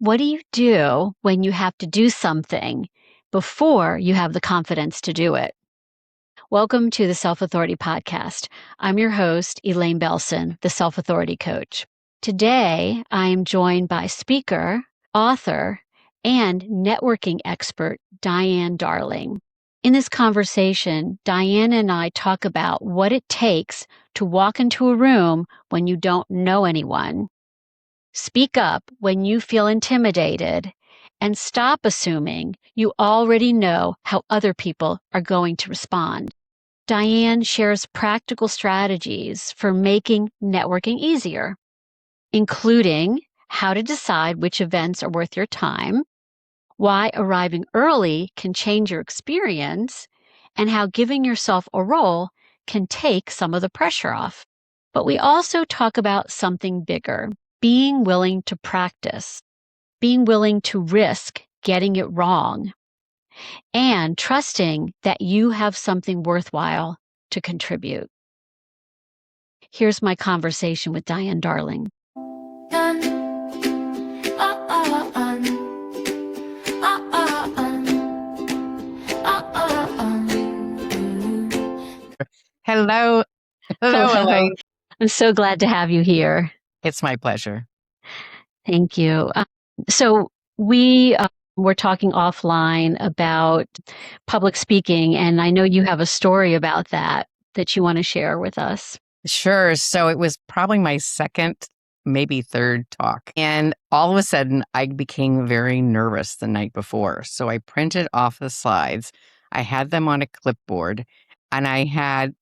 What do you do when you have to do something before you have the confidence to do it? Welcome to the Self-Authority Podcast. I'm your host, Elaine Belson, the Self-Authority Coach. Today, I am joined by speaker, author, and networking expert, Diane Darling. In this conversation, Diane and I talk about what it takes to walk into a room when you don't know anyone. Speak up when you feel intimidated, and stop assuming you already know how other people are going to respond. Diane shares practical strategies for making networking easier, including how to decide which events are worth your time, why arriving early can change your experience, and how giving yourself a role can take some of the pressure off. But we also talk about something bigger. Being willing to practice, being willing to risk getting it wrong, and trusting that you have something worthwhile to contribute. Here's my conversation with Diane Darling. Hello. Hello, Elaine. I'm so glad to have you here. It's my pleasure. Thank you. So we were talking offline about public speaking, and I know you have a story about that you want to share with us. Sure. So it was probably my second, maybe third talk. And all of a sudden, I became very nervous the night before. So I printed off the slides. I had them on a clipboard, and I had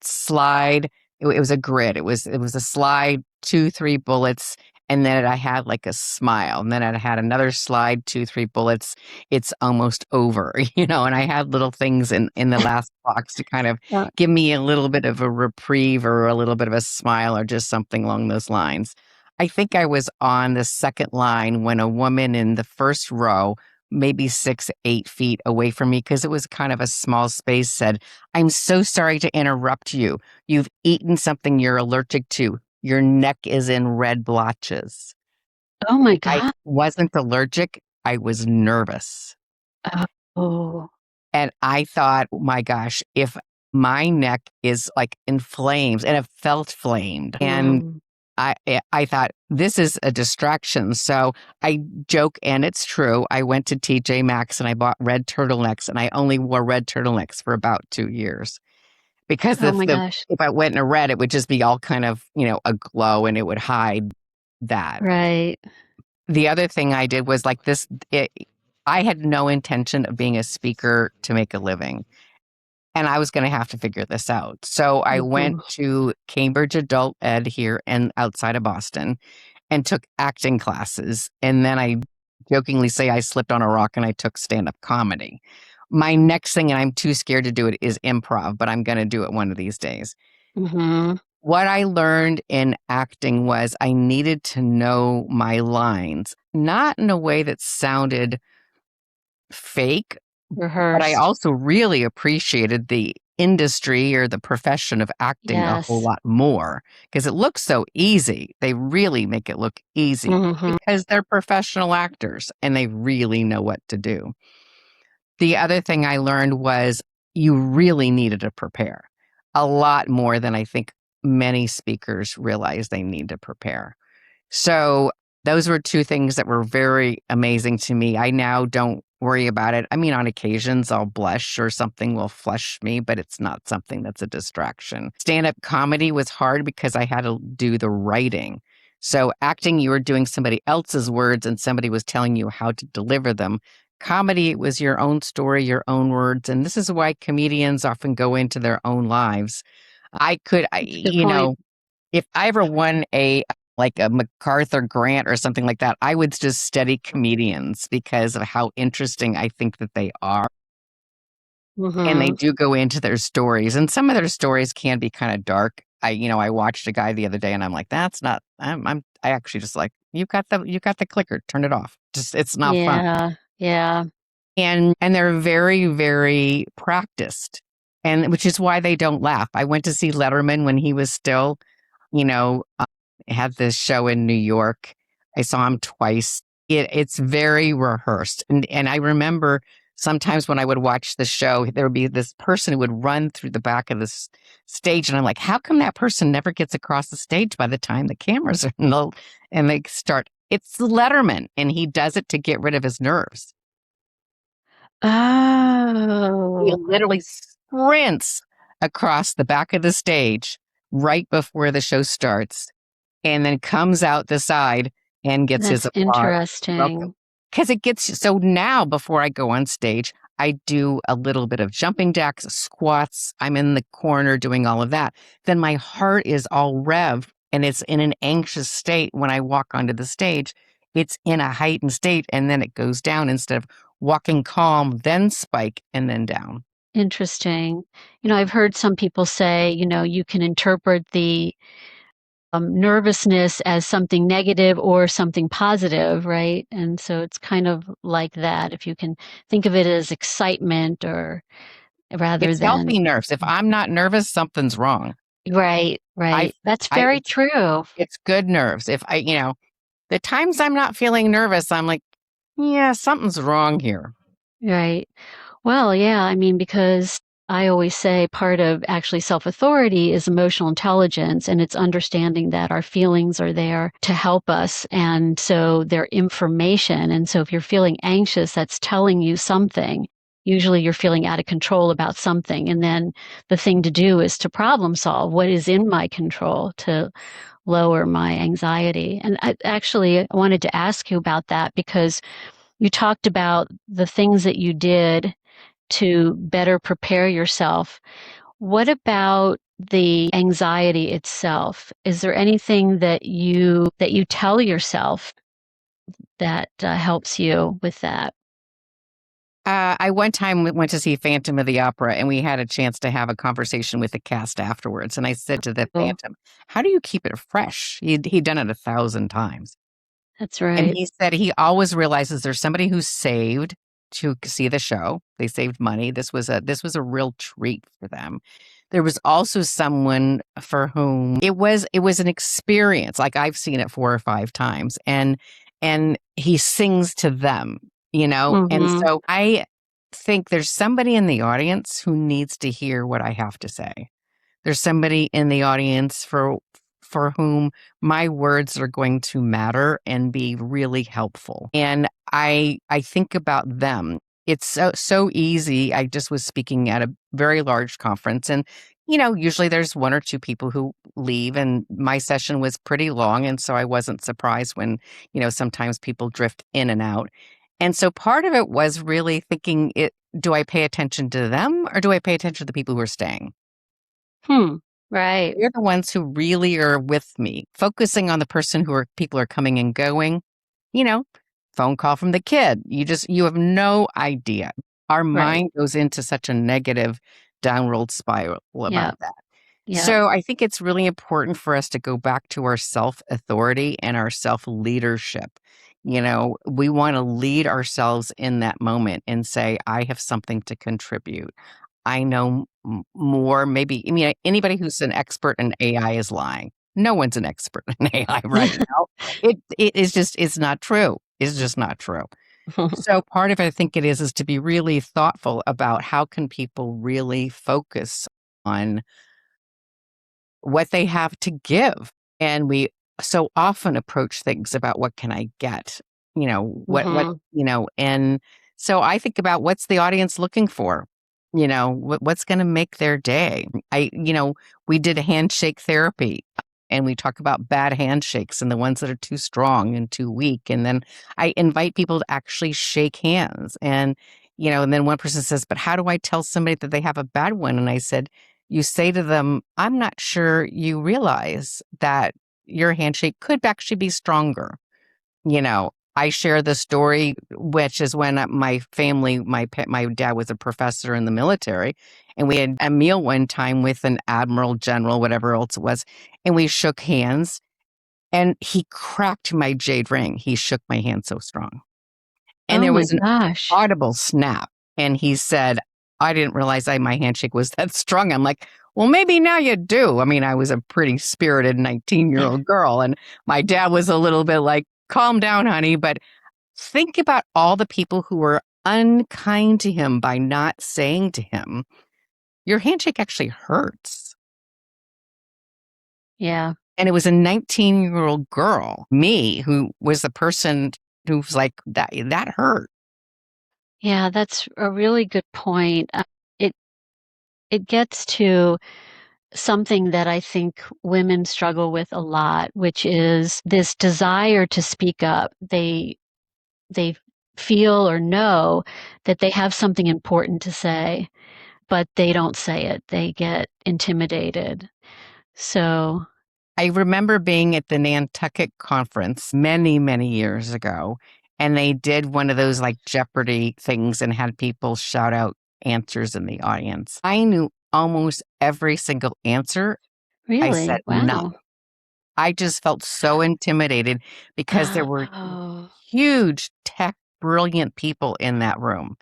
it was a grid. It was a slide, 2, 3 bullets. And then I had like a smile. And then I had another slide, 2, 3 bullets. It's almost over, and I had little things in the last box to kind of give me a little bit of a reprieve or a little bit of a smile or just something along those lines. I think I was on the second line when a woman in the first row, maybe 6, 8 feet away from me, because it was kind of a small space, said, "I'm so sorry to interrupt you. You've eaten something you're allergic to. Your neck is in red blotches." Oh my God. I wasn't allergic. I was nervous. Oh. And I thought, oh my gosh, if my neck is like in flames, and it felt flamed. And I thought, this is a distraction. So I joke, and it's true. I went to TJ Maxx and I bought red turtlenecks, and I only wore red turtlenecks for about 2 years. Because if I went in a red, it would just be all kind of, a glow, and it would hide that. Right. The other thing I did was like this, I had no intention of being a speaker to make a living. And I was going to have to figure this out. So I went to Cambridge Adult Ed here and outside of Boston and took acting classes. And then I jokingly say I slipped on a rock and I took stand-up comedy. My next thing, and I'm too scared to do it, is improv, but I'm going to do it one of these days. Mm-hmm. What I learned in acting was I needed to know my lines, not in a way that sounded fake, Rehearsed. but I also really appreciated the industry or the profession of acting a whole lot more, because it looks so easy. They really make it look easy because they're professional actors and they really know what to do. The other thing I learned was you really needed to prepare a lot more than I think many speakers realize they need to prepare. So those were 2 things that were very amazing to me. I now don't worry about it. I mean, on occasions I'll blush or something will flush me, but it's not something that's a distraction. Stand-up comedy was hard because I had to do the writing. So acting, you were doing somebody else's words and somebody was telling you how to deliver them. Comedy, it was your own story, your own words. And this is why comedians often go into their own lives. If I ever won a MacArthur grant or something like that, I would just study comedians because of how interesting I think that they are. And they do go into their stories. And some of their stories can be kind of dark. I watched a guy the other day and I'm like, that's not, I actually just like, you got the clicker, turn it off. Just, it's not fun. Yeah. And they're very, very practiced, and which is why they don't laugh. I went to see Letterman when he was still, had this show in New York. I saw him twice. It's very rehearsed. And I remember sometimes when I would watch the show, there would be this person who would run through the back of this stage. And I'm like, how come that person never gets across the stage by the time the cameras are low and they start? It's Letterman, and he does it to get rid of his nerves. He Oh, literally sprints across the back of the stage right before the show starts and then comes out the side and gets his that's applause. interesting. Because it gets so now before I go on stage, I do a little bit of jumping jacks, squats. I'm in the corner doing all of that. Then my heart is all rev and it's in an anxious state when I walk onto the stage. It's in a heightened state and then it goes down instead of walking calm, then spike and then down. Interesting. I've heard some people say, you can interpret the nervousness as something negative or something positive, right? And so it's kind of like that. If you can think of it as excitement or rather It's than. healthy nerves. If I'm not nervous, something's wrong. Right, I, right. That's I, very true. it's good nerves. If the times I'm not feeling nervous, I'm like, yeah, something's wrong here. Right. Well, yeah, because I always say part of actually self-authority is emotional intelligence, and it's understanding that our feelings are there to help us. And so they're information. And so if you're feeling anxious, that's telling you something. Usually you're feeling out of control about something. And then the thing to do is to problem solve what is in my control to lower my anxiety. And I wanted to ask you about that because you talked about the things that you did to better prepare yourself. What about the anxiety itself? Is there anything that you tell yourself that helps you with that? I one time went to see Phantom of the Opera, and we had a chance to have a conversation with the cast afterwards. And I said to the Oh, Phantom, "How do you keep it fresh?" He'd done it 1,000 times. that's And right. he said he always realizes there's somebody who saved to see the show. They saved money. This was a real treat for them. There was also someone for whom it was an experience. Like I've seen it 4 or 5 times, and he sings to them, And Mm-hmm. so I think there's somebody in the audience who needs to hear what I have to say. There's somebody in the audience for whom my words are going to matter and be really helpful. And I think about them. It's so easy. I just was speaking at a very large conference and usually there's 1 or 2 people who leave and my session was pretty long and so I wasn't surprised when, sometimes people drift in and out. And so part of it was really thinking do I pay attention to them or do I pay attention to the people who are staying? Right. They're the ones who really are with me, focusing on the person people are coming and going, you know, phone call from the kid. You have no idea. Our Right. mind goes into such a negative downward spiral Yeah. about that. Yeah. So I think it's really important for us to go back to our self authority and our self leadership. We want to lead ourselves in that moment and say, I have something to contribute. I know more, maybe, anybody who's an expert in AI is lying. No one's an expert in AI right now. It is just, it's not true. It's just not true. So part of it, I think it is to be really thoughtful about how can people really focus on what they have to give. And we so often approach things about what can I get? What, Mm-hmm. and so I think about what's the audience looking for? What's going to make their day? We did a handshake therapy and we talk about bad handshakes and the ones that are too strong and too weak. And then I invite people to actually shake hands and then one person says, but how do I tell somebody that they have a bad one? And I said, you say to them, I'm not sure you realize that your handshake could actually be stronger. I share the story, which is when my family, my dad was a professor in the military, and we had a meal one time with an admiral, general, whatever else it was, and we shook hands, and he cracked my jade ring. He shook my hand so strong. And Oh there my was an gosh. audible snap, and he said, "I didn't realize my handshake was that strong." I'm like, "Well, maybe now you do." I mean, I was a pretty spirited 19-year-old girl, and my dad was a little bit like, "Calm down, honey," but think about all the people who were unkind to him by not saying to him, your handshake actually hurts. Yeah. And it was a 19-year-old girl, me, who was the person who was like, that hurt. Yeah, that's a really good point. It it gets to something that I think women struggle with a lot, which is this desire to speak up. They feel or know that they have something important to say, but they don't say it. They get intimidated. So I remember being at the Nantucket conference many, many years ago, and they did one of those like Jeopardy things and had people shout out answers in the audience. I knew almost every single answer. I said really, none. wow. I just felt so intimidated because there were Oh. huge tech, brilliant people in that room.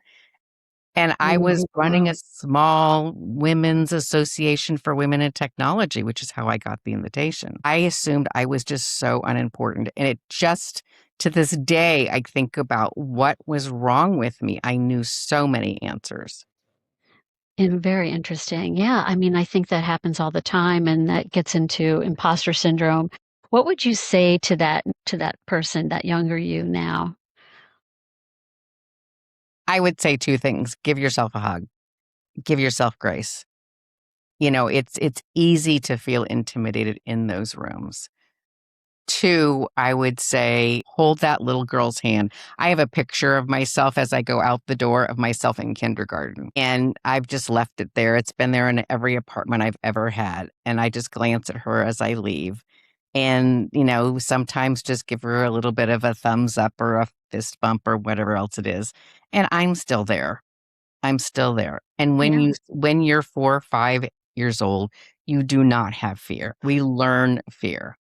And I was running Mhm. a small women's association for women in technology, which is how I got the invitation. I assumed I was just so unimportant. And it just, to this day, I think about what was wrong with me. I knew so many answers. And very interesting. Yeah, I mean, I think that happens all the time, and that gets into imposter syndrome. What would you say to that person, that younger you now? I would say two things. Give yourself a hug. Give yourself grace. You know, it's easy to feel intimidated in those rooms. Two, I would say hold that little girl's hand. I have a picture of myself as I go out the door of myself in kindergarten, and I've just left it there. It's been there in every apartment I've ever had, and I just glance at her as I leave. And, you know, sometimes just give her a little bit of a thumbs up or a fist bump or whatever else it is. And I'm still there. I'm still there. And Yeah, when you're 4 or 5 years old, you do not have fear. We learn fear.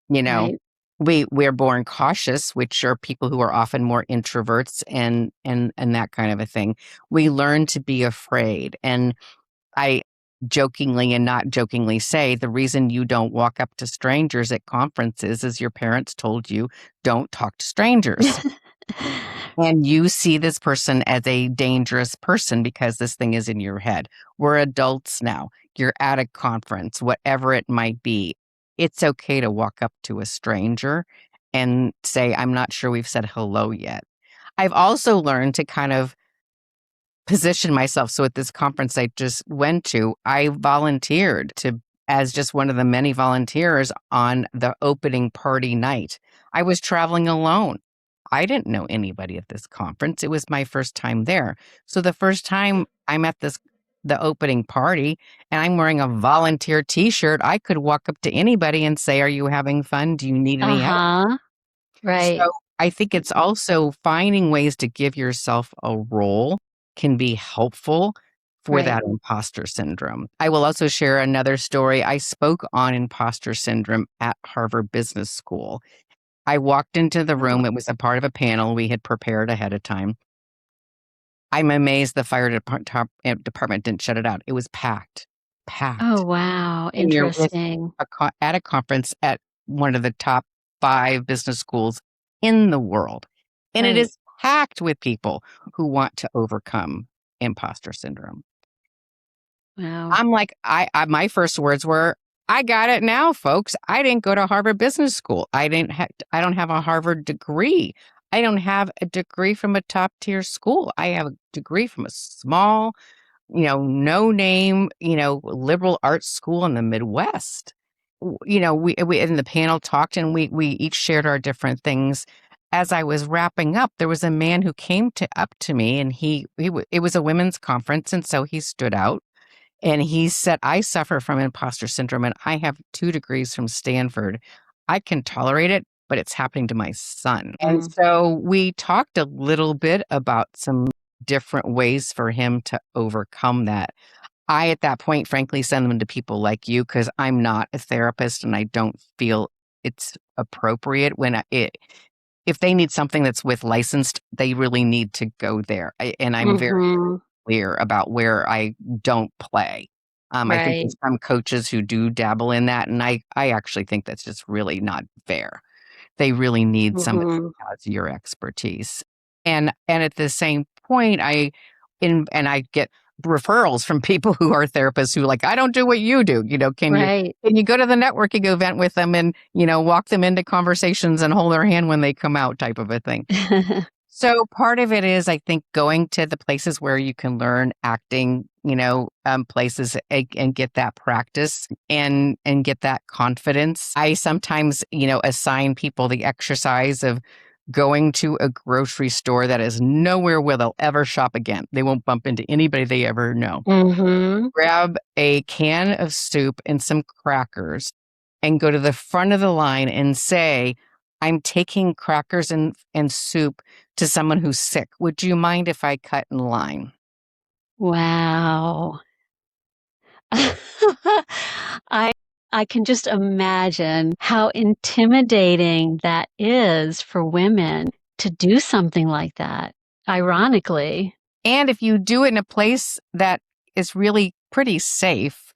You know, right. we're born cautious, which are people who are often more introverts and that kind of a thing. We learn to be afraid. And I jokingly and not jokingly say the reason you don't walk up to strangers at conferences is your parents told you don't talk to strangers. And you see this person as a dangerous person because this thing is in your head. We're adults now. You're at a conference, whatever it might be. It's okay to walk up to a stranger and say, I'm not sure we've said hello yet. I've also learned to kind of position myself. So at this conference I just went to, I volunteered to as just one of the many volunteers on the opening party night. I was traveling alone. I didn't know anybody at this conference. It was my first time there. So the first time I'm at the opening party and I'm wearing a volunteer t-shirt, I could walk up to anybody and say, "Are you having fun? Do you need any help?" Uh-huh. So Right. I think it's also finding ways to give yourself a role can be helpful for Right. that imposter syndrome. I will also share another story. I spoke on imposter syndrome at Harvard Business School. I walked into the Oh. room. It was a part of a panel we had prepared ahead of time. I'm amazed the fire department didn't shut it out. It was packed, Oh, packed. wow. And you're with Interesting. at a conference at one of the top 5 business schools in the world, and it Right. is packed with people who want to overcome imposter syndrome. Wow. I'm like, I my first words were, "I got it now, folks. I didn't go to Harvard Business School. I don't have a Harvard degree. I don't have a degree from a top-tier school. I have a degree from a small, no name, liberal arts school in the Midwest." We in the panel talked and we each shared our different things. As I was wrapping up, there was a man who came up to me, and it was a women's conference, and so he stood out and he said, "I suffer from imposter syndrome and I have 2 degrees from Stanford. I can tolerate it, but it's happening to my son." And Mm. so we talked a little bit about some different ways for him to overcome that. I, at that point, frankly, send them to people like you because I'm not a therapist and I don't feel it's appropriate if they need something that's with licensed, they really need to go there. And I'm very Mhm. clear about where I don't play. I think Right. there's some coaches who do dabble in that, and I actually think that's just really not fair. they really need somebody who has your expertise. And at the same point, I get referrals from people who are therapists who I don't do what you do. Can you go to the networking event with them and, walk them into conversations and hold their hand when they come out, type of a thing. So part of it is, I think, going to the places where you can learn acting, places and get that practice and get that confidence. I sometimes, assign people the exercise of going to a grocery store that is nowhere where they'll ever shop again. They won't bump into anybody they ever know. Grab a can of soup and some crackers and go to the front of the line and say, I'm taking crackers and soup to someone who's sick. Would you mind if I cut in line? Wow. I can just imagine how intimidating that is for women to do something like that, ironically. And if you do it in a place that is really pretty safe,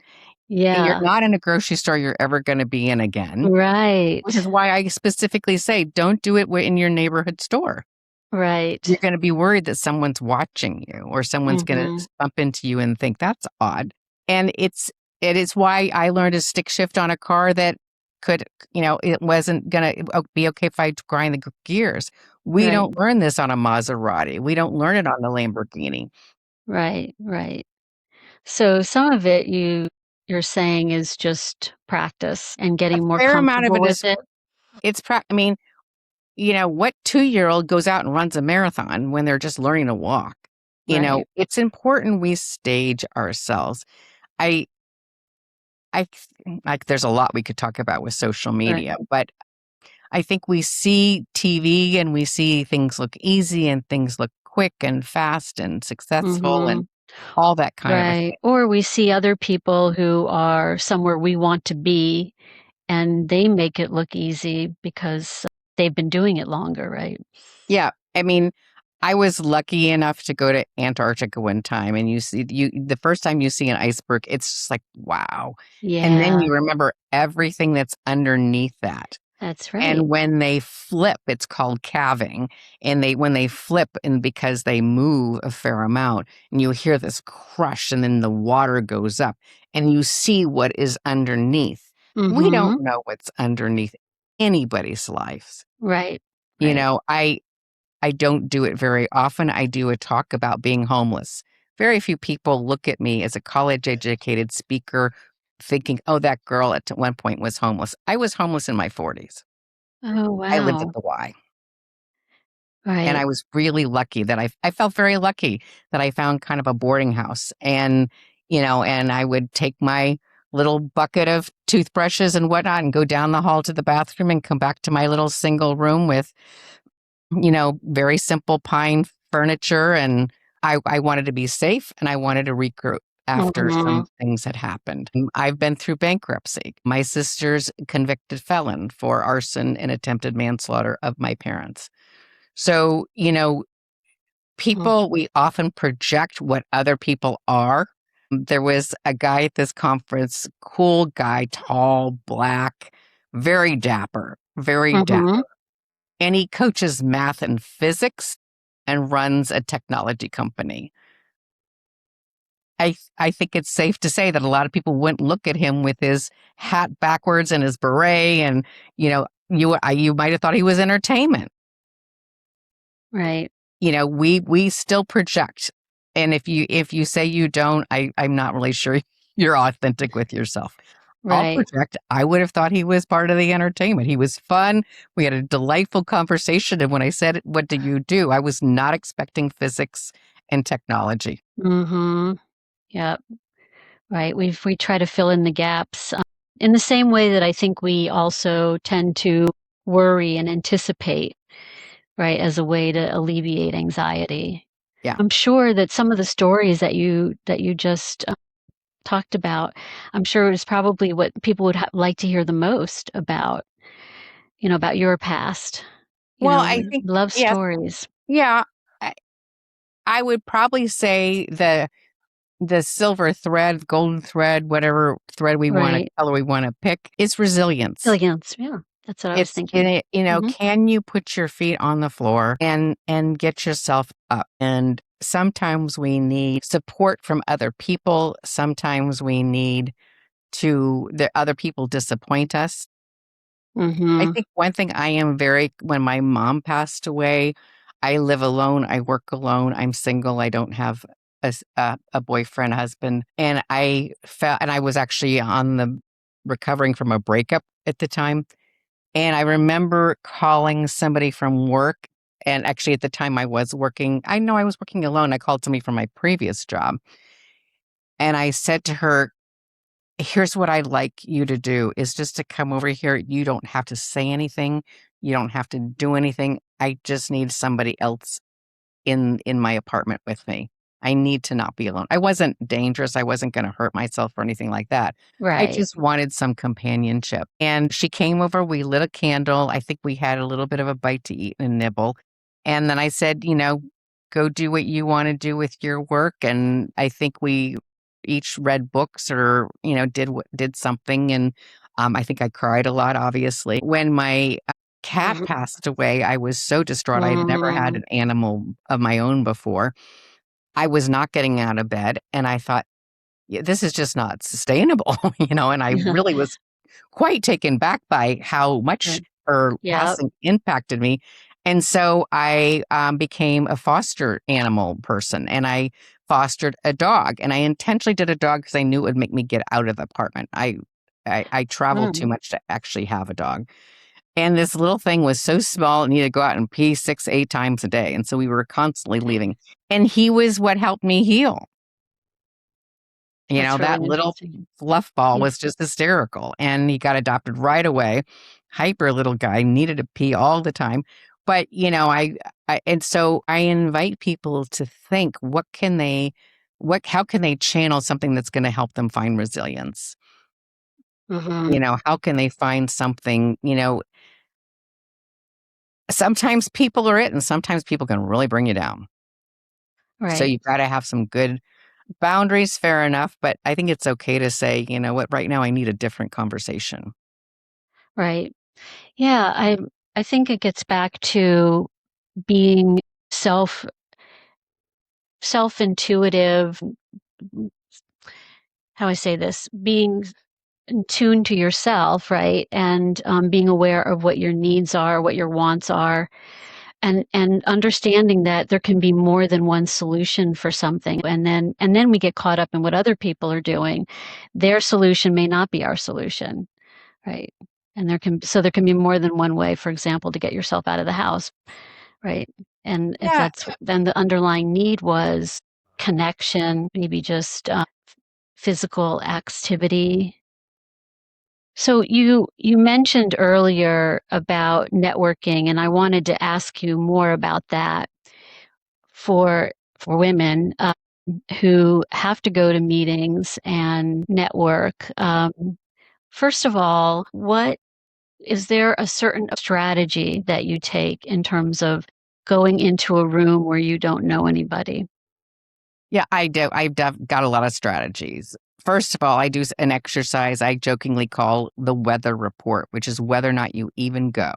and you're not in a grocery store you're ever going to be in again. Right. Which is why I specifically say, don't do it in your neighborhood store. Right. You're going to be worried that someone's watching you or someone's going to bump into you and think that's odd. And it is why I learned to stick shift on a car that could, it wasn't going to be okay if I grind the gears. We don't learn this on a Maserati. We don't learn it on the Lamborghini. Right, right. So some of it you're saying is just practice and getting more comfortable with it. It's what 2-year-old goes out and runs a marathon when they're just learning to walk? It's important we stage ourselves. I there's a lot we could talk about with social media, but I think we see TV and we see things look easy and things look quick and fast and successful and all that kind of thing. Or we see other people who are somewhere we want to be and they make it look easy because they've been doing it longer, right? Yeah. I was lucky enough to go to Antarctica one time, and the first time you see an iceberg, it's just like, wow. Yeah. And then you remember everything that's underneath that. That's right. And when they flip, it's called calving. And when they flip, and because they move a fair amount, and you hear this crush, and then the water goes up, and you see what is underneath. We don't know what's underneath anybody's lives. Right. I don't do it very often. I do a talk about being homeless. Very few people look at me as a college-educated speaker thinking, oh, that girl at one point was homeless. I was homeless in my 40s. Oh, wow. I lived at the Y. Right. And I was really lucky that I felt very lucky that I found kind of a boarding house. And, and I would take my little bucket of toothbrushes and whatnot and go down the hall to the bathroom and come back to my little single room with very simple pine furniture. And I wanted to be safe and I wanted to regroup after some things had happened. I've been through bankruptcy. My sister's a convicted felon for arson and attempted manslaughter of my parents. So, people, we often project what other people are. There was a guy at this conference, cool guy, tall, black, very dapper, very dapper. And he coaches math and physics and runs a technology company. I think it's safe to say that a lot of people wouldn't look at him with his hat backwards and his beret, and you might have thought he was entertainment. Right. We still project, and if you say you don't, I'm not really sure you're authentic with yourself. I'll project. I would have thought he was part of the entertainment. He was fun. We had a delightful conversation. And when I said, what do you do? I was not expecting physics and technology. Yep. Right. We try to fill in the gaps in the same way that I think we also tend to worry and anticipate, right, as a way to alleviate anxiety. Yeah. I'm sure that some of the stories that you just talked about, I'm sure it was probably what people would like to hear the most about, about your past. I think love stories. Yeah. I would probably say the silver thread, golden thread, whatever thread we want to, color we want to pick, is resilience. Resilience, yeah. That's what I was thinking. Can you put your feet on the floor and get yourself up? And sometimes we need support from other people. Sometimes we need the other people disappoint us. I think one thing when my mom passed away, I live alone, I work alone, I'm single, I don't have a boyfriend, husband, and I was actually recovering from a breakup at the time. And I remember calling somebody from work, and actually at the time I was working alone. I called somebody from my previous job, and I said to her, "Here's what I'd like you to do is just to come over here. You don't have to say anything. You don't have to do anything. I just need somebody else in my apartment with me. I need to not be alone." I wasn't dangerous. I wasn't going to hurt myself or anything like that. I Right. just wanted some companionship. And she came over, we lit a candle. I think we had a little bit of a bite to eat and a nibble. And then I said, go do what you want to do with your work. And I think we each read books or, did something. And I think I cried a lot, obviously. When my cat passed away, I was so distraught. I'd never had an animal of my own before. I was not getting out of bed, and I thought, "Yeah, this is just not sustainable," and I really was quite taken back by how much her Yeah. passing impacted me. And so I became a foster animal person, and I fostered a dog, and I intentionally did a dog because I knew it would make me get out of the apartment. I traveled too much to actually have a dog. And this little thing was so small, it needed to go out and pee 6, 8 times a day, and so we were constantly leaving. And he was what helped me heal. That's really That little interesting. fluff ball was just hysterical, and he got adopted right away. Hyper little guy, needed to pee all the time. But, and so I invite people to think, how can they channel something that's gonna help them find resilience? How can they find something, sometimes people are it, and sometimes people can really bring you down. So Right. you've gotta have some good boundaries, fair enough, but I think it's okay to say, "You know what? Right now I need a different conversation." Right. Yeah, I think it gets back to being self self-intuitive, how I say this, being in tune to yourself, right? And being aware of what your needs are, what your wants are, and understanding that there can be more than one solution for something. And then we get caught up in what other people are doing. Their solution may not be our solution, right? And there can be more than one way, for example, to get yourself out of the house, right? And if Yeah, that's then the underlying need was connection, maybe just physical activity. So you mentioned earlier about networking, and I wanted to ask you more about that for women who have to go to meetings and network. First of all, what is there a certain strategy that you take in terms of going into a room where you don't know anybody? yeah, I do. Got a lot of strategies. First of all, I do an exercise I jokingly call the weather report, which is whether or not you even go.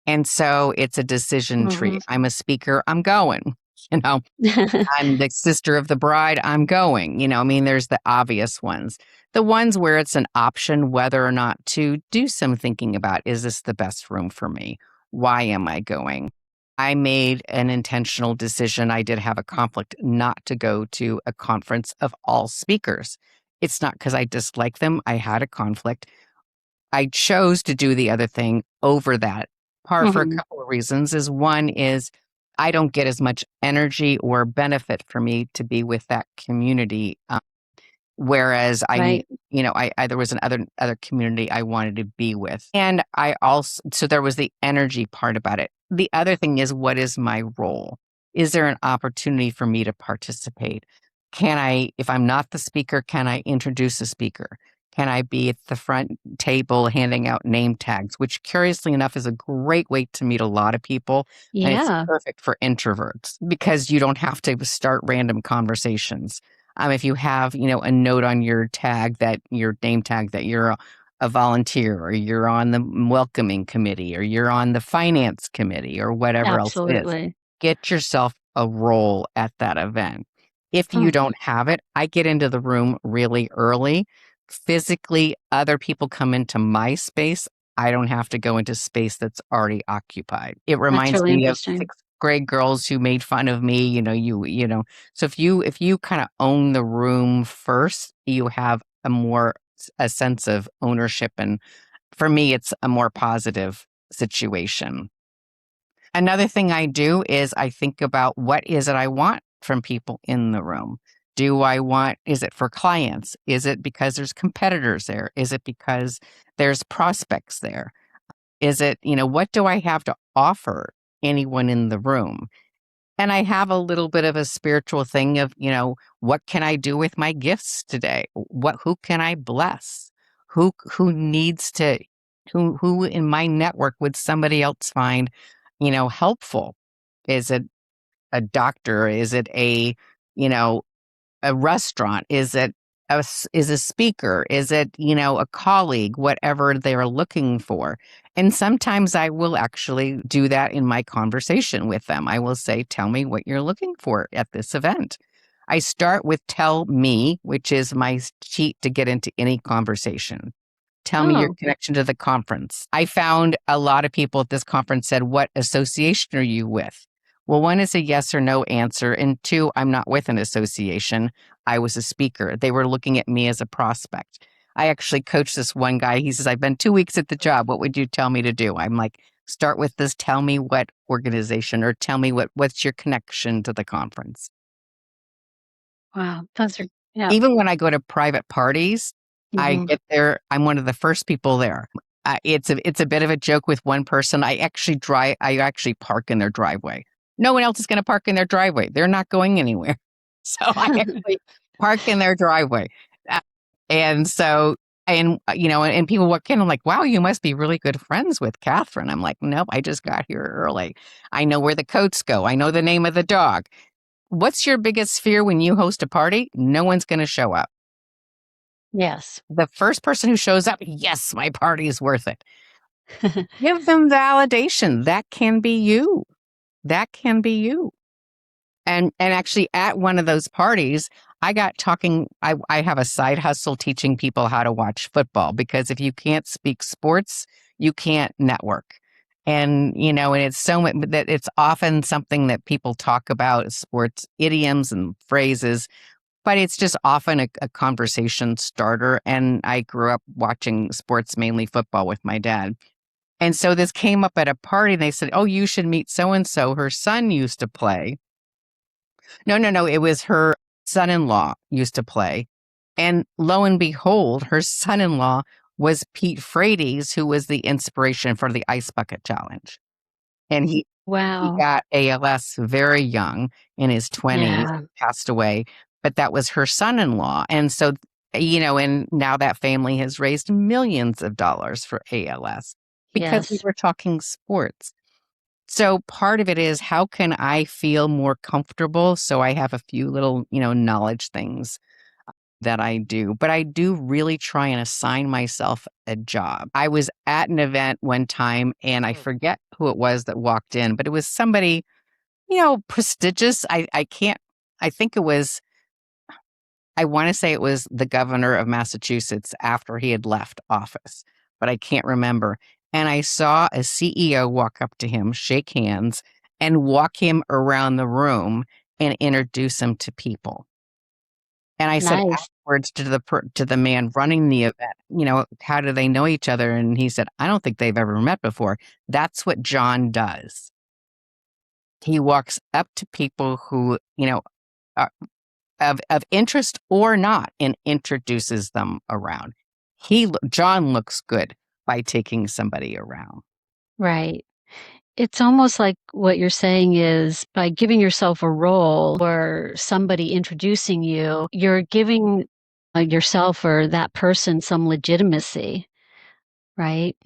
And so it's a decision tree. Mhm. I'm a speaker, I'm going. You know, I'm the sister of the bride, I'm going. I mean, there's the obvious ones. The ones where it's an option whether or not to do some thinking about, is this the best room for me? Why am I going? I made an intentional decision. I did have a conflict not to go to a conference of all speakers. It's not because I dislike them. I had a conflict. I chose to do the other thing over that part for a Mhm. couple of reasons. One is I don't get as much energy or benefit for me to be with that community. Whereas Right. there was other community I wanted to be with. And I also, so there was the energy part about it. The other thing is, what is my role? Is there an opportunity for me to participate? If I'm not the speaker, can I introduce a speaker? Can I be at the front table handing out name tags, which curiously enough is a great way to meet a lot of people. And it's Yeah. perfect for introverts because you don't have to start random conversations. If you have, a note on your tag, that your name tag, that you're a volunteer, or you're on the welcoming committee, or you're on the finance committee, or whatever else it is. Absolutely. Get yourself a role at that event. If you don't have it, I get into the room really early. Physically, other people come into my space. I don't have to go into space that's already occupied. It That's reminds really me of interesting. sixth grade girls who made fun of me. You know. So if you kind of own the room first, you have a sense of ownership, and for me, it's a more positive situation. Another thing I do is I think about what is it I want from people in the room. Is it for clients? Is it because there's competitors there? Is it because there's prospects there? Is it, what do I have to offer anyone in the room? And I have a little bit of a spiritual thing of, what can I do with my gifts today? Who can I bless? Who needs to, who in my network would somebody else find, helpful? Is it a doctor? Is it you know, a restaurant? Is it is a speaker? Is it, a colleague, whatever they're looking for? And sometimes I will actually do that in my conversation with them. I will say, tell me what you're looking for at this event. I start with tell me, which is my cheat to get into any conversation. Tell me your connection to the conference. I found a lot of people at this conference said, what association are you with? Well, one is a yes or no answer. And two, I'm not with an association. I was a speaker. They were looking at me as a prospect. I actually coached this one guy. He says, I've been 2 weeks at the job. What would you tell me to do? I'm like, start with this. Tell me what organization, or tell me what's your connection to the conference. Wow. Yeah. Even when I go to private parties, I get there. I'm one of the first people there. It's a bit of a joke with one person. I actually park in their driveway. No one else is going to park in their driveway. They're not going anywhere. So I actually park in their driveway. And so, and people walk in, I'm like, wow, you must be really good friends with Catherine. I'm like, nope, I just got here early. I know where the coats go. I know the name of the dog. What's your biggest fear when you host a party? No one's going to show up. Yes. The first person who shows up, yes, my party is worth it. Give them validation. That can be you. That can be you. And actually at one of those parties, I got talking. I have a side hustle teaching people how to watch football, because if you can't speak sports, you can't network. And, and it's so much that it's often something that people talk about, sports idioms and phrases, but it's just often a conversation starter. And I grew up watching sports, mainly football, with my dad. And so this came up at a party, and they said, oh, you should meet so-and-so. Her son used to play. No. It was her son-in-law used to play. And lo and behold, her son-in-law was Pete Frates, who was the inspiration for the Ice Bucket Challenge. And he got ALS very young, in his 20s, passed away. But that was her son-in-law. And so, and now that family has raised millions of dollars for ALS because we were talking sports. So part of it is, how can I feel more comfortable? So I have a few little, knowledge things that I do, but I do really try and assign myself a job. I was at an event one time, and I forget who it was that walked in, but it was somebody, prestigious. I want to say it was the governor of Massachusetts after he had left office, but I can't remember. And I saw a CEO walk up to him, shake hands, and walk him around the room and introduce him to people. And I said afterwards to the man running the event, how do they know each other? And he said, I don't think they've ever met before. That's what John does. He walks up to people who, are of interest or not, and introduces them around. John looks good by taking somebody around. Right. It's almost like what you're saying is, by giving yourself a role or somebody introducing you, you're giving yourself or that person some legitimacy, right?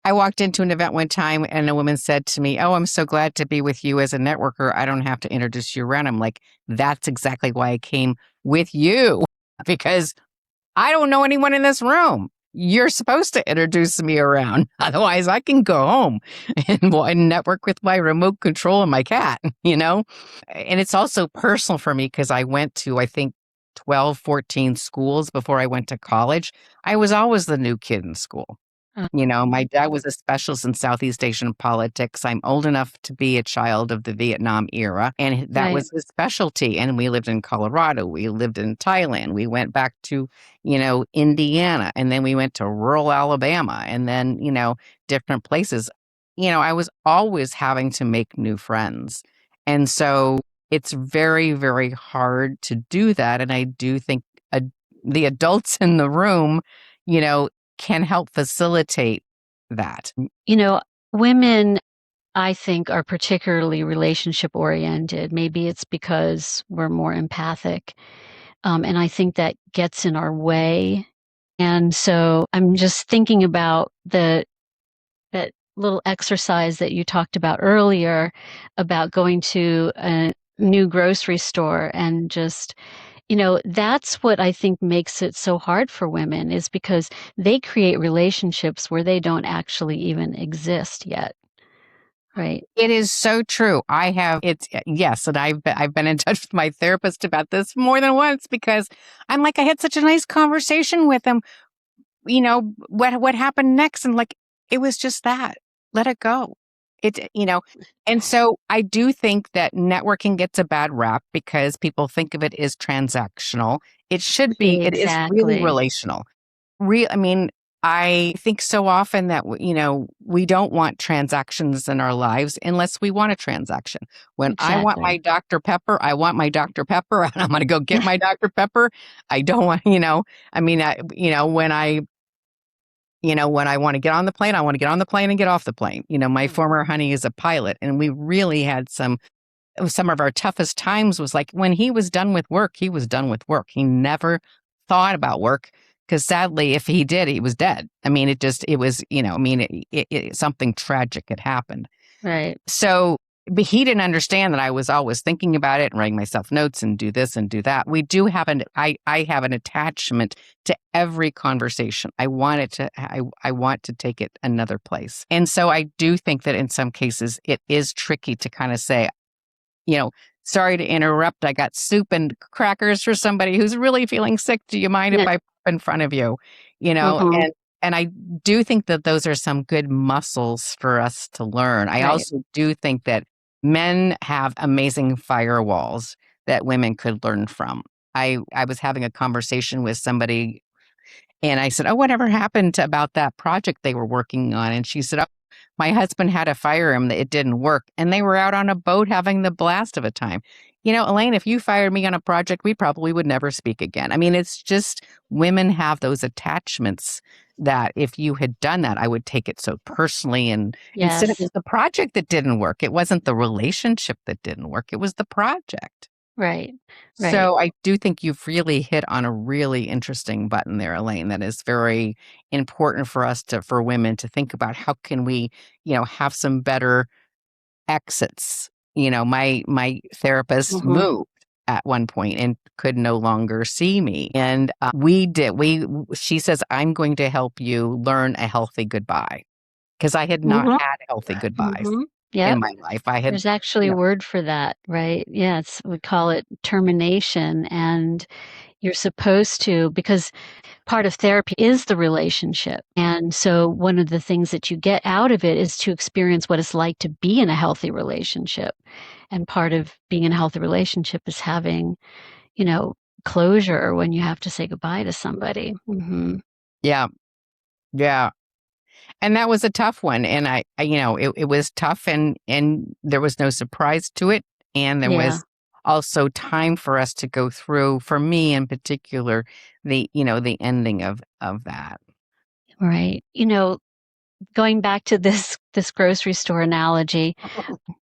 I walked into an event one time, and a woman said to me, oh, I'm so glad to be with you as a networker. I don't have to introduce you around. I'm like, that's exactly why I came with you, because I don't know anyone in this room. you're supposed to introduce me around. Otherwise, I can go home and network with my remote control and my cat, you know? And it's also personal for me because I went to, I think, 12, 14 schools before I went to college. I was always the new kid in school. You know, my dad was a specialist in Southeast Asian politics. I'm old enough to be a child of the Vietnam era, and that was his specialty. And we lived in Colorado. We lived in Thailand. We went back to, Indiana, and then we went to rural Alabama, and then, different places. I was always having to make new friends. And so it's very, very hard to do that. And I do think the adults in the room, you know, can help facilitate that. Women, I think, are particularly relationship oriented. Maybe it's because we're more empathic. And I think that gets in our way. And so I'm just thinking about that little exercise that you talked about earlier about going to a new grocery store and just that's what I think makes it so hard for women, is because they create relationships where they don't actually even exist yet. Right. It is so true. Yes, and I've been in touch with my therapist about this more than once because I'm like, I had such a nice conversation with him. What happened next? And like, it was just that. Let it go. And so I do think that networking gets a bad rap because people think of it as transactional. It should be, it is really relational. I think so often that, we don't want transactions in our lives unless we want a transaction. When I want my Dr. Pepper, I want my Dr. Pepper, and I'm going to go get my Dr. Pepper. I don't want, when I want to get on the plane, I want to get on the plane and get off the plane. My former honey is a pilot, and we really had some of our toughest times was like when he was done with work, he was done with work. He never thought about work because sadly, if he did, he was dead. I mean, something tragic had happened. Right. So, but he didn't understand that I was always thinking about it and writing myself notes and do this and do that. We do have I have an attachment to every conversation. I want to take it another place. And so I do think that in some cases it is tricky to kind of say, sorry to interrupt. I got soup and crackers for somebody who's really feeling sick. Do you mind if I pop in front of you? And I do think that those are some good muscles for us to learn. I also do think that men have amazing firewalls that women could learn from. I was having a conversation with somebody and I said, "Oh, whatever happened about that project they were working on?" And she said, "Oh, my husband had to fire him. It didn't work. And they were out on a boat having the blast of a time." Elaine, if you fired me on a project, we probably would never speak again. I mean, it's just women have those attachments that if you had done that, I would take it so personally. And instead, it was the project that didn't work. It wasn't the relationship that didn't work. It was the project. Right. So I do think you've really hit on a really interesting button there, Elaine, that is very important for for women to think about. How can we, have some better exits? My therapist moved at one point and could no longer see me. And she says, "I'm going to help you learn a healthy goodbye." Because I had not had healthy goodbyes. In my life. There's actually a word for that, right? Yes, we call it termination. And you're supposed to, because part of therapy is the relationship. And so one of the things that you get out of it is to experience what it's like to be in a healthy relationship. And part of being in a healthy relationship is having, closure when you have to say goodbye to somebody. Yeah. Yeah. And that was a tough one. And it was tough and there was no surprise to it. And there was also time for us to go through, for me in particular, the ending of that. Right. Going back to this grocery store analogy,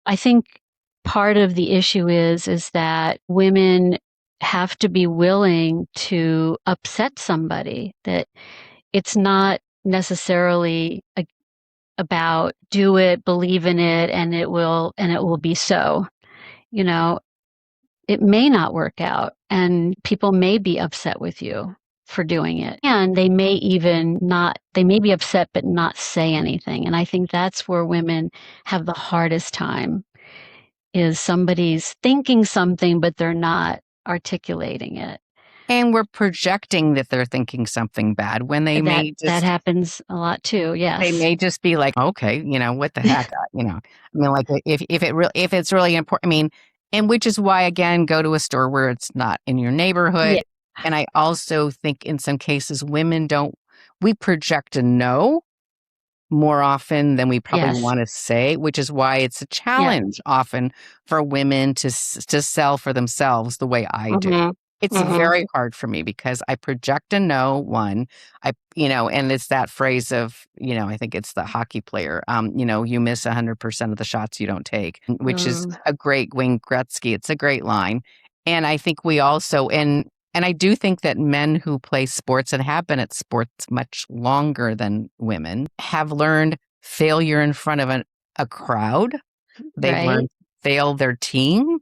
I think part of the issue is that women have to be willing to upset somebody, that it's not necessarily about do it, believe in it, and it will be so. It may not work out and people may be upset with you. for doing it. And they may be upset but not say anything. And I think that's where women have the hardest time, is somebody's thinking something, but they're not articulating it. And we're projecting that they're thinking something bad when they may just... That happens a lot too, yes. They may just be like, okay, what the heck, like if it's really important, and which is why, again, go to a store where it's not in your neighborhood. Yeah. And I also think in some cases, we project a no more often than we probably want to say, which is why it's a challenge often for women to sell for themselves the way I do. It's very hard for me because I project a no, one, and it's that phrase of, I think it's the hockey player, you miss 100% of the shots you don't take, which is a great Wayne Gretzky. It's a great line. And I think we also, and I do think that men who play sports and have been at sports much longer than women have learned failure in front of a crowd. They've learned fail their team.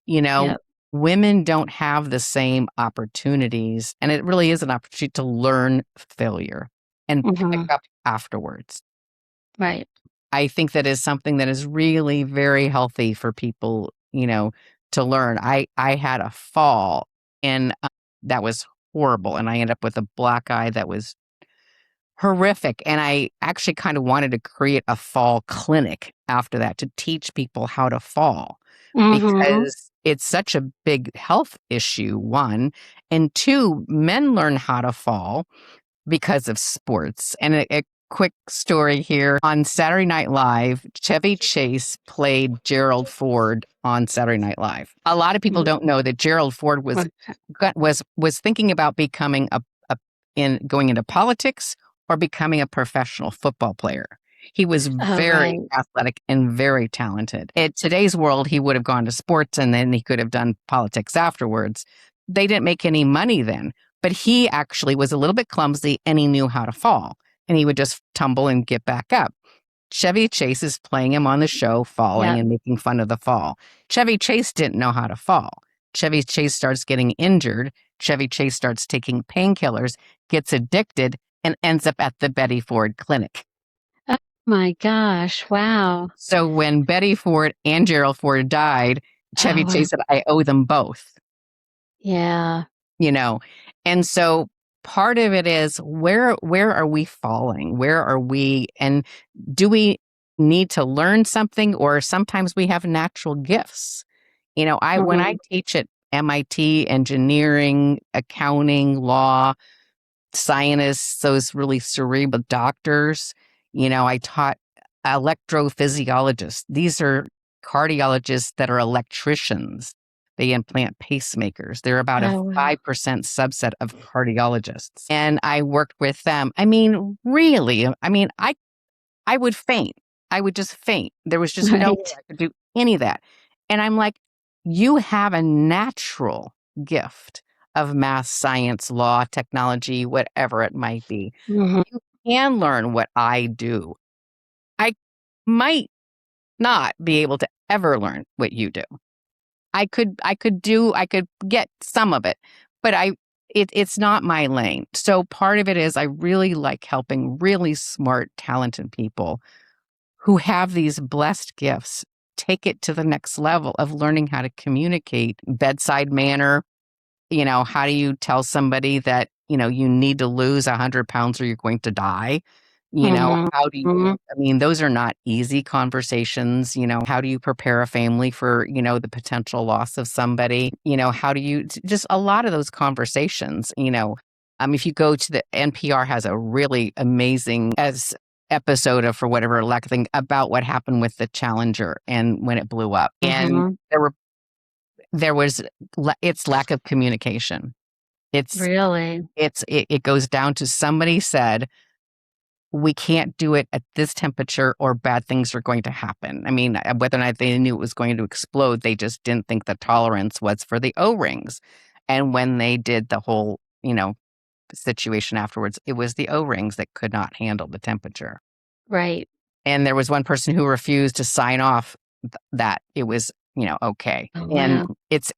Yep. Women don't have the same opportunities, and it really is an opportunity to learn failure and pick up afterwards. Right. I think that is something that is really very healthy for people, to learn. I had a fall, and that was horrible, and I ended up with a black eye that was horrific. And I actually kind of wanted to create a fall clinic after that to teach people how to fall, because it's such a big health issue, one. And two, men learn how to fall because of sports. And a quick story here. On Saturday Night Live, Chevy Chase played Gerald Ford on Saturday Night Live. A lot of people don't know that Gerald Ford was thinking about becoming going into politics or becoming a professional football player. He was very athletic and very talented. In today's world, he would have gone to sports and then he could have done politics afterwards. They didn't make any money then, but he actually was a little bit clumsy and he knew how to fall, and he would just tumble and get back up. Chevy Chase is playing him on the show, falling and making fun of the fall. Chevy Chase didn't know how to fall. Chevy Chase starts getting injured. Chevy Chase starts taking painkillers, gets addicted, and ends up at the Betty Ford Clinic. Oh my gosh, wow. So when Betty Ford and Gerald Ford died, Chevy Chase said, I owe them both. Yeah. And so part of it is, where are we falling? Where are we? And do we need to learn something, or sometimes we have natural gifts? When I teach at MIT, engineering, accounting, law, scientists, those really cerebral doctors, I taught electrophysiologists. These are cardiologists that are electricians. They implant pacemakers. They're about a 5% subset of cardiologists. And I worked with them. Really, I would faint. I would just faint. There was just no way I could do any of that. And I'm like, you have a natural gift of math, science, law, technology, whatever it might be. You can learn what I do. I might not be able to ever learn what you do. I could get some of it, but it's not my lane. So part of it is I really like helping really smart, talented people who have these blessed gifts take it to the next level of learning how to communicate, bedside manner. How do you tell somebody that, you need to lose 100 pounds or you're going to die? How do you, those are not easy conversations. How do you prepare a family for, the potential loss of somebody? How do you, just a lot of those conversations, if you go to the NPR has a really amazing episode of, for whatever lack of thing, about what happened with the Challenger and when it blew up. And there was its lack of communication. It goes down to somebody said, we can't do it at this temperature or bad things are going to happen. Whether or not they knew it was going to explode, they just didn't think the tolerance was for the O-rings. And when they did the whole, situation afterwards, it was the O-rings that could not handle the temperature. Right. And there was one person who refused to sign off that it was, okay. Oh, wow. And it's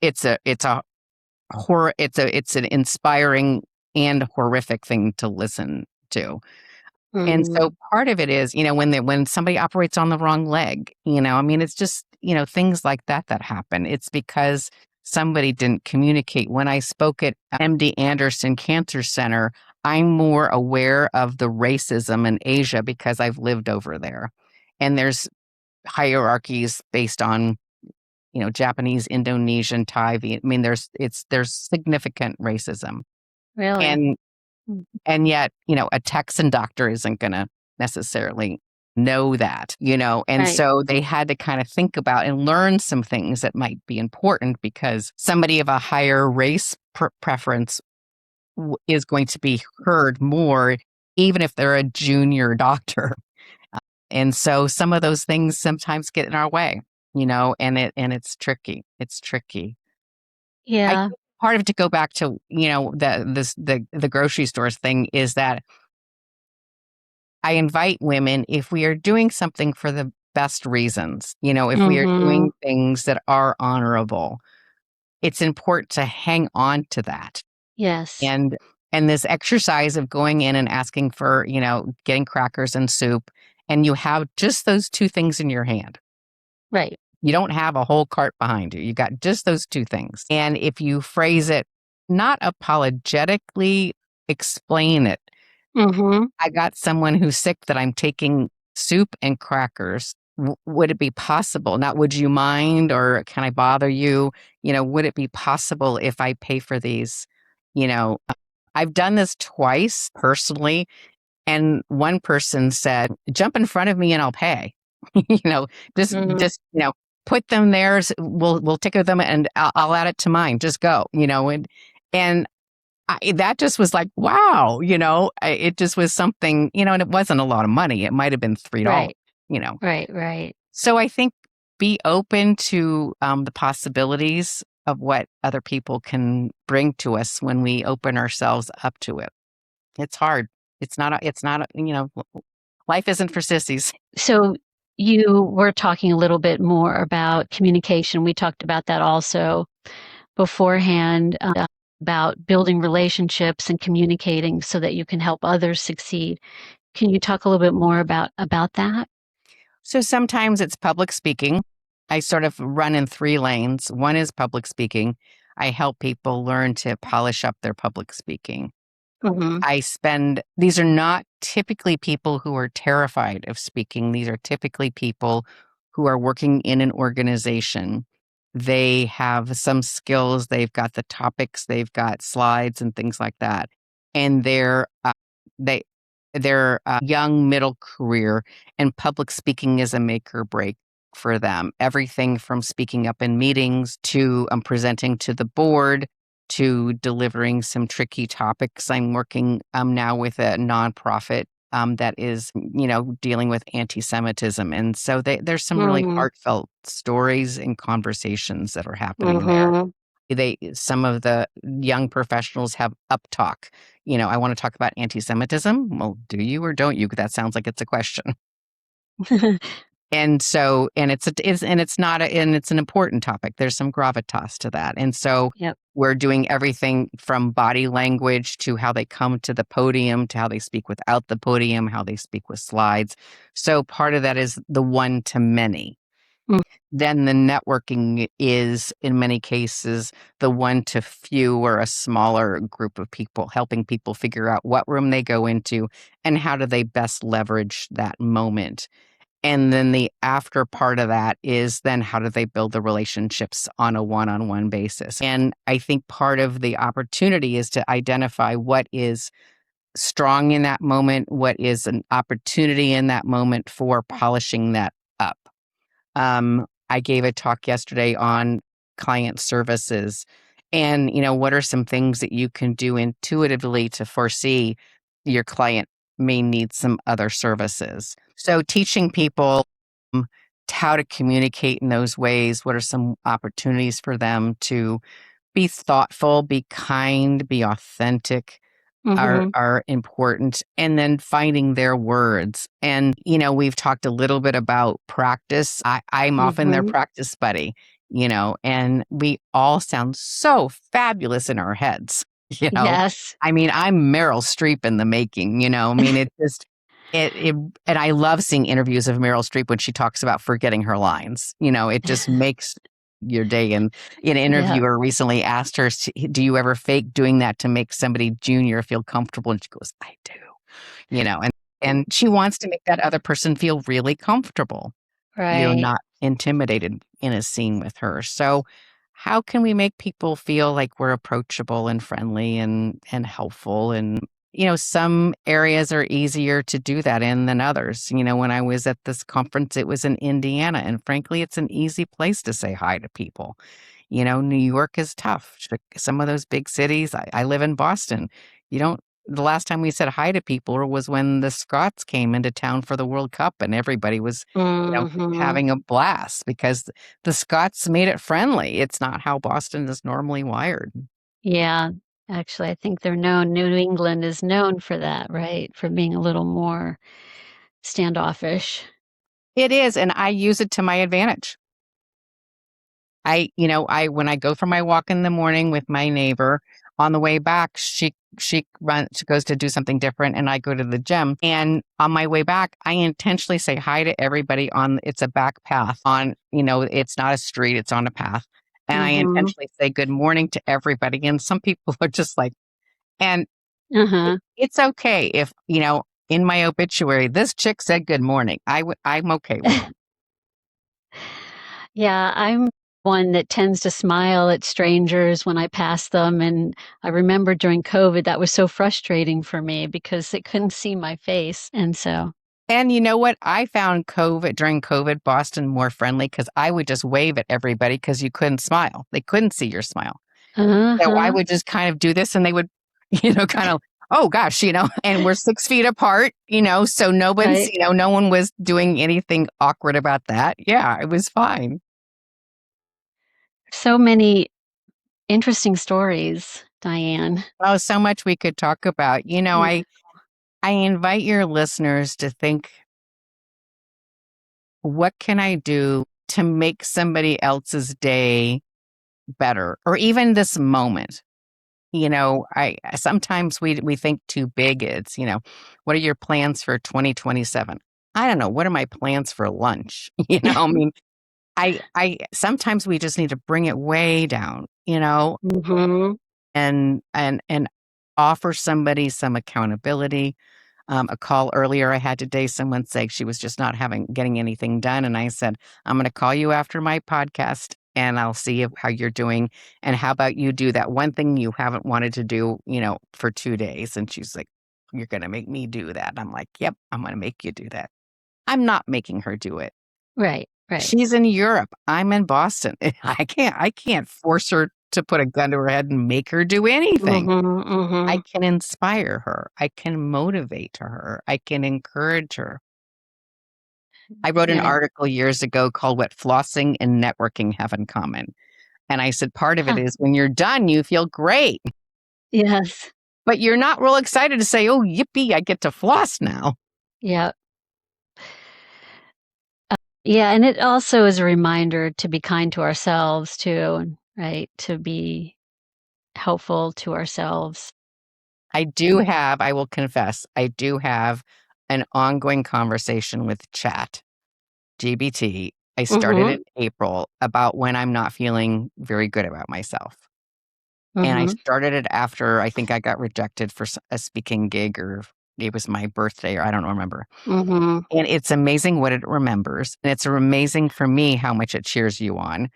an inspiring and horrific thing to listen to. And so part of it is, when somebody operates on the wrong leg, I mean, it's just, things like that happen. It's because somebody didn't communicate. When I spoke at MD Anderson Cancer Center, I'm more aware of the racism in Asia because I've lived over there. And there's hierarchies based on, Japanese, Indonesian, Thai. I mean, there's significant racism. Really? And and yet, a Texan doctor isn't going to necessarily know that, and Right. so they had to kind of think about and learn some things that might be important because somebody of a higher race preference is going to be heard more, even if they're a junior doctor. And so some of those things sometimes get in our way, and it's tricky. It's tricky. I Yeah. think part of it, to go back to, the grocery stores thing, is that I invite women, if we are doing something for the best reasons, if we are doing things that are honorable, it's important to hang on to that. Yes. And this exercise of going in and asking for, getting crackers and soup, and you have just those two things in your hand. Right. You don't have a whole cart behind you. You got just those two things. And if you phrase it not apologetically, explain it. I got someone who's sick that I'm taking soup and crackers. Would it be possible? Not would you mind, or can I bother you? Would it be possible if I pay for these? I've done this twice personally. And one person said, jump in front of me and I'll pay. you know, just, put them there. We'll ticket them and I'll add it to mine. Just go, and that just was like, wow, it just was something, and it wasn't a lot of money. It might've been $3, Right. Right. So I think be open to the possibilities of what other people can bring to us when we open ourselves up to it. It's hard. Life isn't for sissies. So you were talking a little bit more about communication. We talked about that also beforehand, about building relationships and communicating so that you can help others succeed. Can you talk a little bit more about that? So sometimes it's public speaking. I sort of run in 3 lanes. One is public speaking. I help people learn to polish up their public speaking. These are not typically people who are terrified of speaking. These are typically people who are working in an organization. They have some skills, they've got the topics, they've got slides and things like that. And they they're young middle career, and public speaking is a make or break for them. Everything from speaking up in meetings to presenting to the board to delivering some tricky topics. I'm working now with a nonprofit that is, dealing with anti-Semitism. And so there's some really heartfelt stories and conversations that are happening there. Some of the young professionals have uptalk. I want to talk about anti-Semitism. Well, do you or don't you? That sounds like it's a question. And so, and it's an important topic. There's some gravitas to that. And so we're doing everything from body language to how they come to the podium, to how they speak without the podium, how they speak with slides. So part of that is the one to many. Then the networking is, in many cases, the one to few or a smaller group of people, helping people figure out what room they go into and how do they best leverage that moment. And then the after part of that is then how do they build the relationships on a one-on-one basis? And I think part of the opportunity is to identify what is strong in that moment, what is an opportunity in that moment for polishing that up. I gave a talk yesterday on client services and, what are some things that you can do intuitively to foresee your client may need some other services. So teaching people how to communicate in those ways, what are some opportunities for them to be thoughtful, be kind, be authentic, are important. And then finding their words. And, we've talked a little bit about practice. I'm often their practice buddy, and we all sound so fabulous in our heads. You know, Yes. I mean, I'm Meryl Streep in the making, I mean, it just, and I love seeing interviews of Meryl Streep when she talks about forgetting her lines. It just makes your day. And an Yeah. interviewer recently asked her, do you ever fake doing that to make somebody junior feel comfortable? And she goes, I do, and she wants to make that other person feel really comfortable. You're Right. not intimidated in a scene with her. So how can we make people feel like we're approachable and friendly and helpful? And some areas are easier to do that in than others. When I was at this conference, it was in Indiana, and frankly, it's an easy place to say hi to people. New York is tough. Some of those big cities, I live in Boston. You don't The last time we said hi to people was when the Scots came into town for the World Cup, and everybody was, Mhm. having a blast because the Scots made it friendly. It's not how Boston is normally wired. Yeah. Actually, I think New England is known for that, right? For being a little more standoffish. It is, and I use it to my advantage. When I go for my walk in the morning with my neighbor, on the way back, she goes to do something different, and I go to the gym. And on my way back, I intentionally say hi to everybody it's a back path it's not a street, it's on a path. And I Mhm. intentionally say good morning to everybody. And some people are just like, and Uh-huh. it's okay if, in my obituary, this chick said good morning. I'm okay with it. Yeah, I'm one that tends to smile at strangers when I pass them, and I remember during COVID, that was so frustrating for me because they couldn't see my face, and so And you know what? I found during COVID, Boston more friendly because I would just wave at everybody because you couldn't smile. They couldn't see your smile. So I Uh-huh. would just kind of do this and they would, kind of, oh gosh, and we're 6 feet apart, so Right. no one was doing anything awkward about that. Yeah, it was fine. So many interesting stories, Diane. Oh, so much we could talk about. Yeah. I invite your listeners to think, what can I do to make somebody else's day better, or even this moment? I sometimes we think too big. It's, what are your plans for 2027? I don't know. What are my plans for lunch? I mean, I sometimes we just need to bring it way down, Mhm. and offer somebody some accountability. A call earlier I had today, someone said she was just not getting anything done. And I said, I'm going to call you after my podcast and I'll see how you're doing. And how about you do that one thing you haven't wanted to do, for 2 days? And she's like, you're going to make me do that. And I'm like, yep, I'm going to make you do that. I'm not making her do it. Right, right. She's in Europe. I'm in Boston. I can't force her to put a gun to her head and make her do anything. Mhm, I mhm. can inspire her. I can motivate her. I can encourage her. I wrote an Right. article years ago called What Flossing and Networking Have in Common. And I said part of it Huh. is when you're done, you feel great, Yes. but you're not real excited to say, oh, yippee, I get to floss now. Yeah. Yeah, and it also is a reminder to be kind to ourselves too, right? To be helpful to ourselves. I will confess, I do have an ongoing conversation with Chat GBT. I started Mhm, in April about when I'm not feeling very good about myself. And I mhm, started it after I think I got rejected for a speaking gig, or it was my birthday, or I don't remember. mhm. And it's amazing what it remembers. And it's amazing for me how much it cheers you on.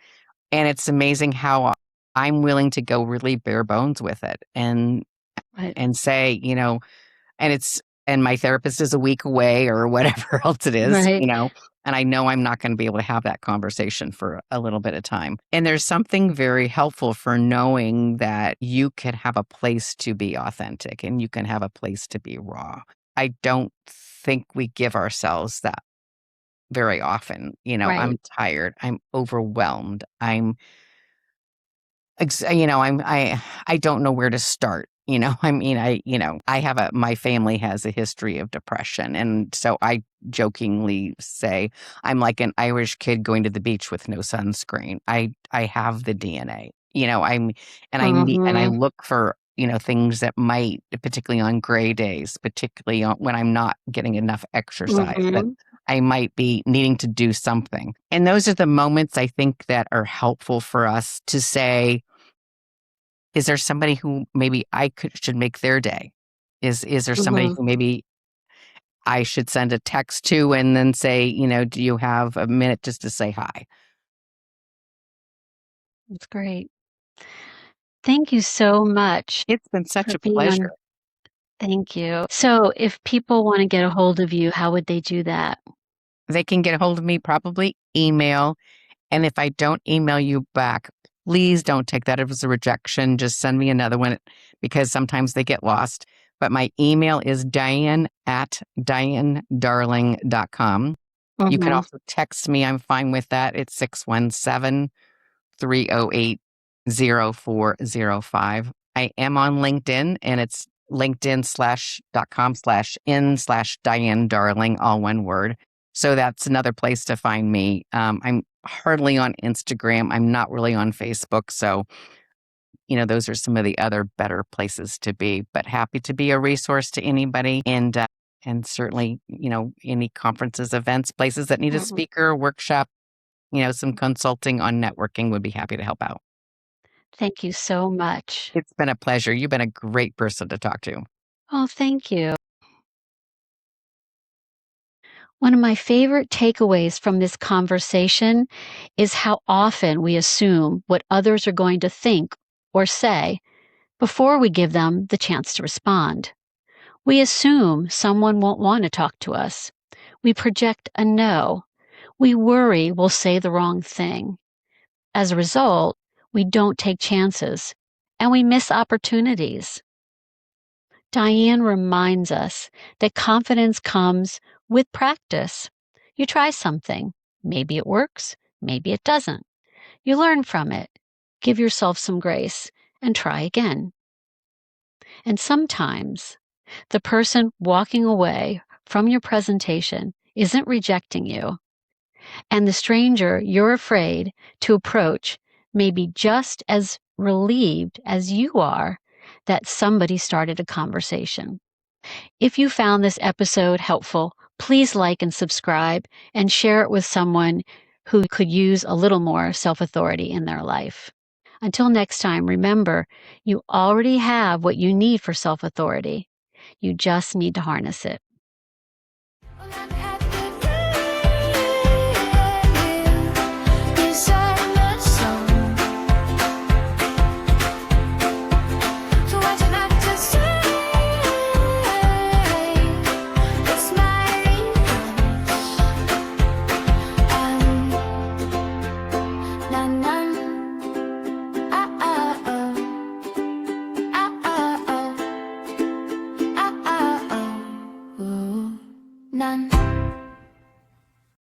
And it's amazing how I'm willing to go really bare bones with it Right, and say, and my therapist is a week away or whatever else it is, right, and I know I'm not going to be able to have that conversation for a little bit of time. And there's something very helpful for knowing that you can have a place to be authentic and you can have a place to be raw. I don't think we give ourselves that very often. right, I'm tired, I'm overwhelmed, I don't know where to start. I mean, my family has a history of depression. And so I jokingly say I'm like an Irish kid going to the beach with no sunscreen. I have the DNA, and I mhm. look for, things that might, particularly on gray days, particularly when I'm not getting enough exercise, that I might be needing to do something. And those are the moments I think that are helpful for us to say, is there somebody who maybe should make their day? Is there somebody who maybe I should send a text to and then say, do you have a minute just to say hi? That's great. Thank you so much. It's been such a pleasure. Thank you. So if people want to get a hold of you, how would they do that? They can get a hold of me, probably email. And if I don't email you back, please don't take that as a rejection. Just send me another one because sometimes they get lost. But my email is diane@dianedarling.com. You can also text me. I'm fine with that. It's 617-308-0405. I am on LinkedIn, and it's linkedin.com/in/Diane Darling, all one word. So that's another place to find me. I'm hardly on Instagram. I'm not really on Facebook. So, those are some of the other better places to be, but happy to be a resource to anybody. And certainly, any conferences, events, places that need a speaker, workshop, some consulting on networking, would be happy to help out. Thank you so much. It's been a pleasure. You've been a great person to talk to. Oh, thank you. One of my favorite takeaways from this conversation is how often we assume what others are going to think or say before we give them the chance to respond. We assume someone won't want to talk to us. We project a no. We worry we'll say the wrong thing. As a result, we don't take chances and we miss opportunities. Diane reminds us that confidence comes with practice. You try something. Maybe it works, maybe it doesn't. You learn from it. Give yourself some grace and try again. And sometimes the person walking away from your presentation isn't rejecting you, and the stranger you're afraid to approach may be just as relieved as you are that somebody started a conversation. If you found this episode helpful, please like and subscribe and share it with someone who could use a little more self-authority in their life. Until next time, remember, you already have what you need for self-authority. You just need to harness it. None.